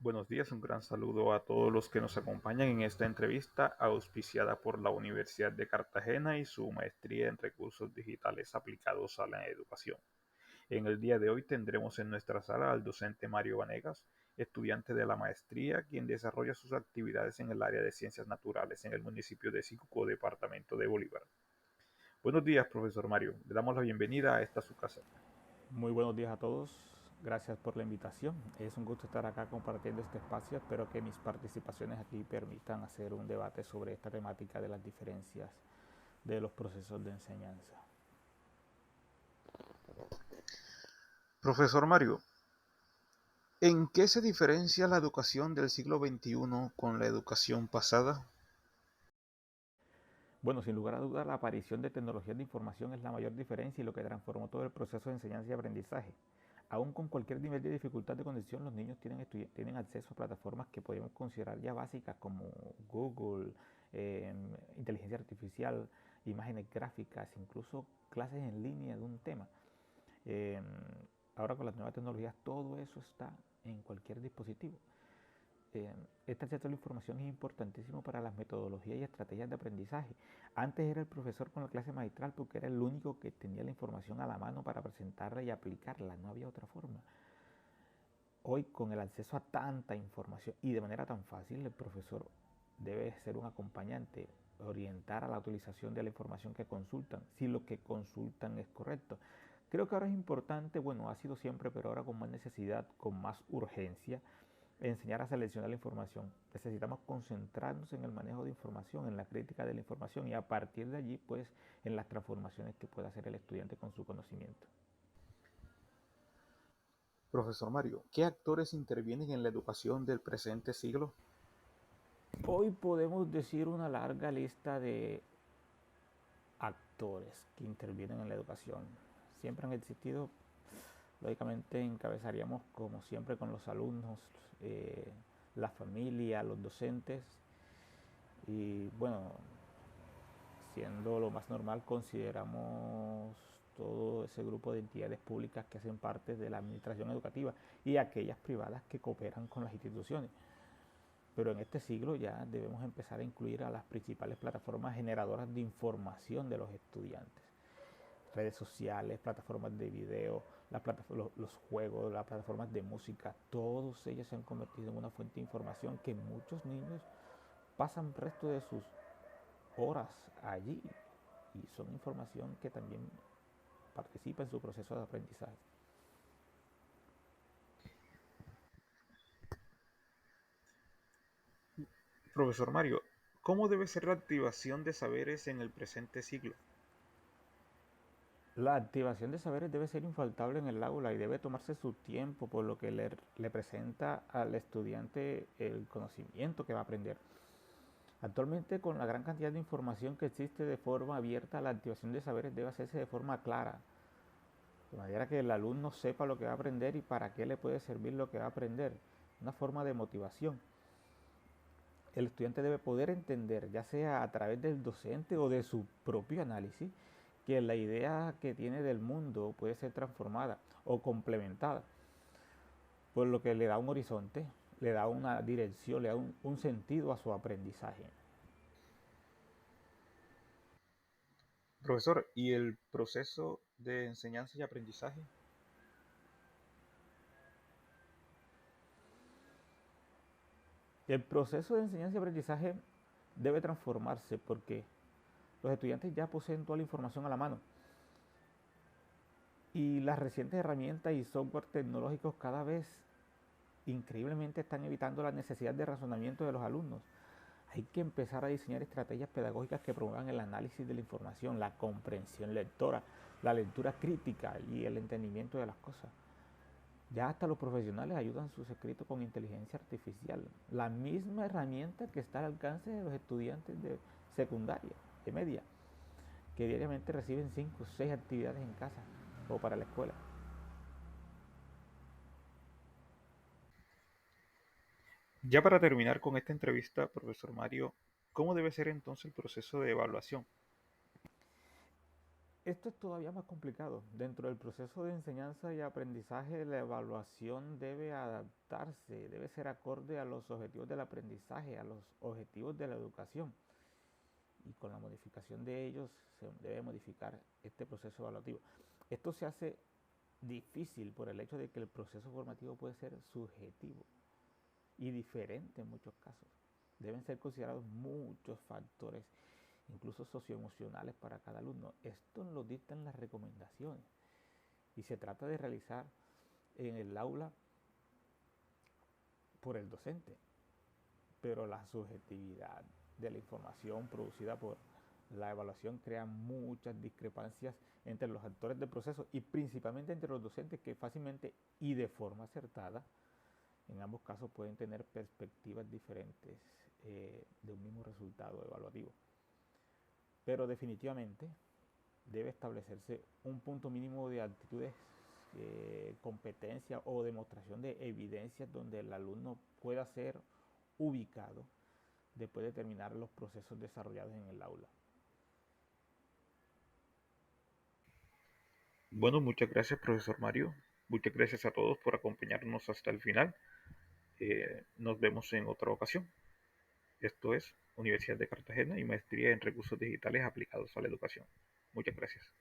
Buenos días, un gran saludo a todos los que nos acompañan en esta entrevista auspiciada por la Universidad de Cartagena y su maestría en recursos digitales aplicados a la educación. En el día de hoy tendremos en nuestra sala al docente Mario Vanegas, estudiante de la maestría, quien desarrolla sus actividades en el área de ciencias naturales en el municipio de Sicuco, departamento de Bolívar. Buenos días, profesor Mario. Le damos la bienvenida a esta su casa. Muy buenos días a todos, gracias por la invitación. Es un gusto estar acá compartiendo este espacio. Espero que mis participaciones aquí permitan hacer un debate sobre esta temática de las diferencias de los procesos de enseñanza. Profesor Mario, ¿en qué se diferencia la educación del siglo XXI con la educación pasada? Bueno, sin lugar a dudas, la aparición de tecnologías de información es la mayor diferencia y lo que transformó todo el proceso de enseñanza y aprendizaje. Aún con cualquier nivel de dificultad de condición, los niños tienen acceso a plataformas que podemos considerar ya básicas como Google, eh, inteligencia artificial, imágenes gráficas, incluso clases en línea de un tema. Eh, Ahora con las nuevas tecnologías todo eso está en cualquier dispositivo. Eh, este acceso a la información es importantísimo para las metodologías y estrategias de aprendizaje. Antes era el profesor con la clase magistral porque era el único que tenía la información a la mano para presentarla y aplicarla, no había otra forma. Hoy con el acceso a tanta información y de manera tan fácil, el profesor debe ser un acompañante, orientar a la utilización de la información que consultan, si lo que consultan es correcto. Creo que ahora es importante, bueno, ha sido siempre, pero ahora con más necesidad, con más urgencia, enseñar a seleccionar la información. Necesitamos concentrarnos en el manejo de información, en la crítica de la información y a partir de allí, pues, en las transformaciones que pueda hacer el estudiante con su conocimiento. Profesor Mario, ¿qué actores intervienen en la educación del presente siglo? Hoy podemos decir una larga lista de actores que intervienen en la educación. Siempre han existido, lógicamente encabezaríamos como siempre con los alumnos, la familia, los docentes y bueno, siendo lo más normal consideramos todo ese grupo de entidades públicas que hacen parte de la administración educativa y aquellas privadas que cooperan con las instituciones. Pero en este siglo ya debemos empezar a incluir a las principales plataformas generadoras de información de los estudiantes. Redes sociales, plataformas de video, los juegos, las plataformas de música, todos ellos se han convertido en una fuente de información que muchos niños pasan el resto de sus horas allí y son información que también participa en su proceso de aprendizaje. Profesor Mario, ¿cómo debe ser la activación de saberes en el presente siglo? La activación de saberes debe ser infaltable en el aula y debe tomarse su tiempo, por lo que le presenta al estudiante el conocimiento que va a aprender. Actualmente, con la gran cantidad de información que existe de forma abierta, la activación de saberes debe hacerse de forma clara, de manera que el alumno sepa lo que va a aprender y para qué le puede servir lo que va a aprender. Una forma de motivación. El estudiante debe poder entender, ya sea a través del docente o de su propio análisis, que la idea que tiene del mundo puede ser transformada o complementada, por lo que le da un horizonte, le da una dirección, le da un sentido a su aprendizaje. Profesor, ¿y el proceso de enseñanza y aprendizaje? El proceso de enseñanza y aprendizaje debe transformarse porque los estudiantes ya poseen toda la información a la mano y las recientes herramientas y software tecnológicos cada vez increíblemente están evitando la necesidad de razonamiento de los alumnos. Hay que empezar a diseñar estrategias pedagógicas que promuevan el análisis de la información, la comprensión lectora, la lectura crítica y el entendimiento de las cosas. Ya hasta los profesionales ayudan sus escritos con inteligencia artificial, la misma herramienta que está al alcance de los estudiantes de secundaria, de media, que diariamente reciben 5 o 6 actividades en casa o para la escuela. Ya para terminar con esta entrevista, profesor Mario, ¿cómo debe ser entonces el proceso de evaluación? Esto es todavía más complicado. Dentro del proceso de enseñanza y aprendizaje, la evaluación debe adaptarse, debe ser acorde a los objetivos del aprendizaje, a los objetivos de la educación. Y con la modificación de ellos se debe modificar este proceso evaluativo. Esto se hace difícil por el hecho de que el proceso formativo puede ser subjetivo y diferente en muchos casos. Deben ser considerados muchos factores, incluso socioemocionales para cada alumno. Esto lo dictan las recomendaciones y se trata de realizar en el aula por el docente, pero la subjetividad de la información producida por la evaluación crea muchas discrepancias entre los actores del proceso y principalmente entre los docentes que fácilmente y de forma acertada en ambos casos pueden tener perspectivas diferentes de un mismo resultado evaluativo. Pero definitivamente debe establecerse un punto mínimo de actitudes, competencia o demostración de evidencias donde el alumno pueda ser ubicado después de terminar los procesos desarrollados en el aula. Bueno, muchas gracias, profesor Mario. Muchas gracias a todos por acompañarnos hasta el final. Nos vemos en otra ocasión. Esto es Universidad de Cartagena y Maestría en Recursos Digitales Aplicados a la Educación. Muchas gracias.